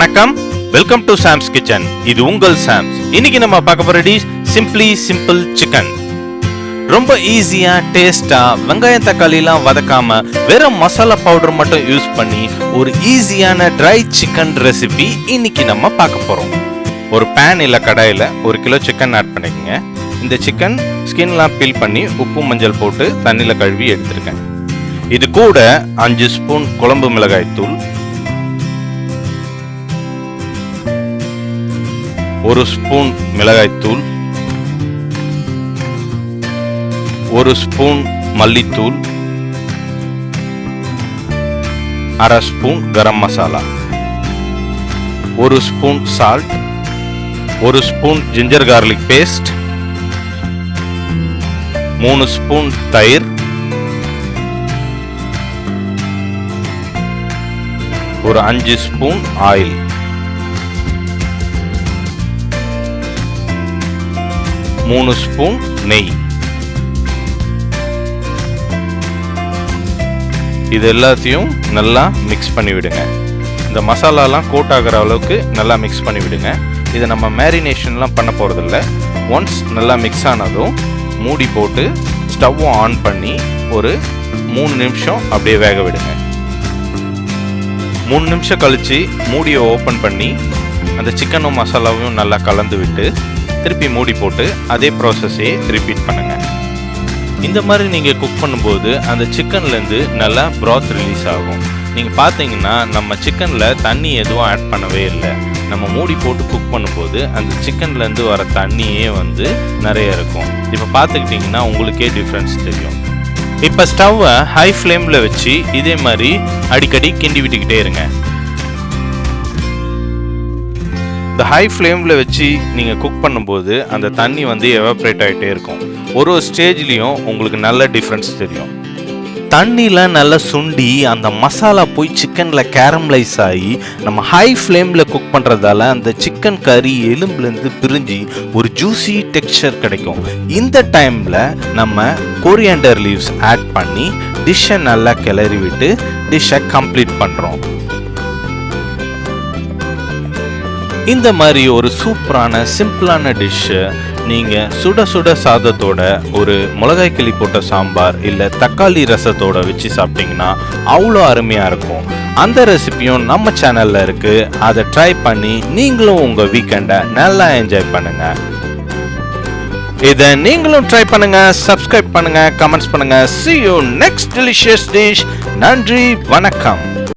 வணக்கம், welcome to Sam's kitchen. இது உங்கள் சாம்ஸ். இன்னைக்கு நம்ம பார்க்க போற டிஷ் சிம்பிளி சிம்பிள் சிக்கன். ரொம்ப ஈஸியா டேஸ்டா வெங்காயம் தக்காளிலாம் வதக்காம வெறும் மசாலா பவுடர் மட்டும் யூஸ் பண்ணி ஒரு ஈஸியான ட்ரை சிக்கன் ரெசிபி இன்னைக்கு நம்ம பார்க்க போறோம். ஒரு பேன் இல்ல கடாயில 1 கிலோ சிக்கன் ஆட் பண்ணிக்கங்க. இந்த சிக்கன் ஸ்கின்லாம் பீல் பண்ணி உப்பு மஞ்சள் போட்டு தண்ணியில கழுவி எடுத்திருக்கேன். இது கூட 5 ஸ்பூன் குழம்பு மிளகாய் தூள், 1 ஸ்பூன் மிளகாய்த்தூள், 1 ஸ்பூன் மல்லித்தூள், 1/2 spoon garam masala, 1 spoon salt, 1 spoon ginger garlic paste, 3 spoon தயிர், ஒரு 5 ஸ்பூன் ஆயில், 3 ஸ்பூன் நெய். இது எல்லாத்தையும் நல்லா மிக்ஸ் பண்ணி விடுங்க. இந்த மசாலாலாம் கோட் ஆகிற அளவுக்கு நல்லா மிக்ஸ் பண்ணி விடுங்க. இதை நம்ம மேரினேஷன்லாம் பண்ண போகிறதில்ல. ஒன்ஸ் நல்லா மிக்ஸ் ஆனதும் மூடி போட்டு ஸ்டவ்வை ஆன் பண்ணி ஒரு 3 நிமிஷம் அப்படியே வேக விடுங்க. 3 நிமிஷம் கழித்து மூடியை ஓப்பன் பண்ணி அந்த சிக்கனும் மசாலாவையும் நல்லா கலந்து விட்டு திருப்பி மூடி போட்டு அதே ப்ராசஸே ரிப்பீட் பண்ணுங்க. இந்த மாதிரி நீங்கள் குக் பண்ணும்போது அந்த சிக்கன்லேருந்து நல்லா ப்ராத் ரிலீஸ் ஆகும். நீங்கள் பார்த்தீங்கன்னா நம்ம சிக்கனில் தண்ணி எதுவும் ஆட் பண்ணவே இல்லை. நம்ம மூடி போட்டு குக் பண்ணும்போது அந்த சிக்கன்லேருந்து வர தண்ணியே வந்து நிறைய இருக்கும். இப்போ பார்த்துக்கிட்டிங்கன்னா உங்களுக்கே டிஃப்ரென்ஸ் தெரியும். இப்போ ஸ்டவ்வை ஹை ஃப்ளேமில் வச்சு இதே மாதிரி அடிக்கடி கிண்டி விட்டுக்கிட்டே இருங்க. இந்த ஹை ஃப்ளேமில் வச்சு நீங்கள் குக் பண்ணும்போது அந்த தண்ணி வந்து எவாப்ரேட் ஆகிட்டே இருக்கும். ஒரு ஸ்டேஜ்லேயும் உங்களுக்கு நல்ல டிஃப்ரென்ஸ் தெரியும். தண்ணியில் நல்லா சுண்டி அந்த மசாலா போய் சிக்கனில் கேரமலைஸ் ஆகி நம்ம ஹை ஃப்ளேமில் குக் பண்ணுறதால அந்த சிக்கன் கறி எலும்புலேருந்து பிரிஞ்சு ஒரு ஜூஸி டெக்ஸ்சர் கிடைக்கும். இந்த டைமில் நம்ம கொரியாண்டர் லீவ்ஸ் ஆட் பண்ணி டிஷ்ஷை நல்லா கிளறி விட்டு டிஷ்ஷை கம்ப்ளீட் பண்ணுறோம். இந்த மாதிரி ஒரு சூப்பரான சிம்பிளான டிஷ்ஷை நீங்கள் சுட சுட சாதத்தோட ஒரு மிளகாய் கிள்ளி போட்ட சாம்பார் இல்லை தக்காளி ரசத்தோட வச்சு சாப்பிட்டிங்கன்னா அவ்வளோ அருமையாக இருக்கும். அந்த ரெசிபியும் நம்ம சேனலில் இருக்குது. அதை ட்ரை பண்ணி நீங்களும் உங்கள் வீக்கெண்டை நல்லா என்ஜாய் பண்ணுங்கள். இதை நீங்களும் ட்ரை பண்ணுங்கள், சப்ஸ்கிரைப் பண்ணுங்கள், கமெண்ட்ஸ் பண்ணுங்கள். See you next delicious dish. நன்றி, வணக்கம்.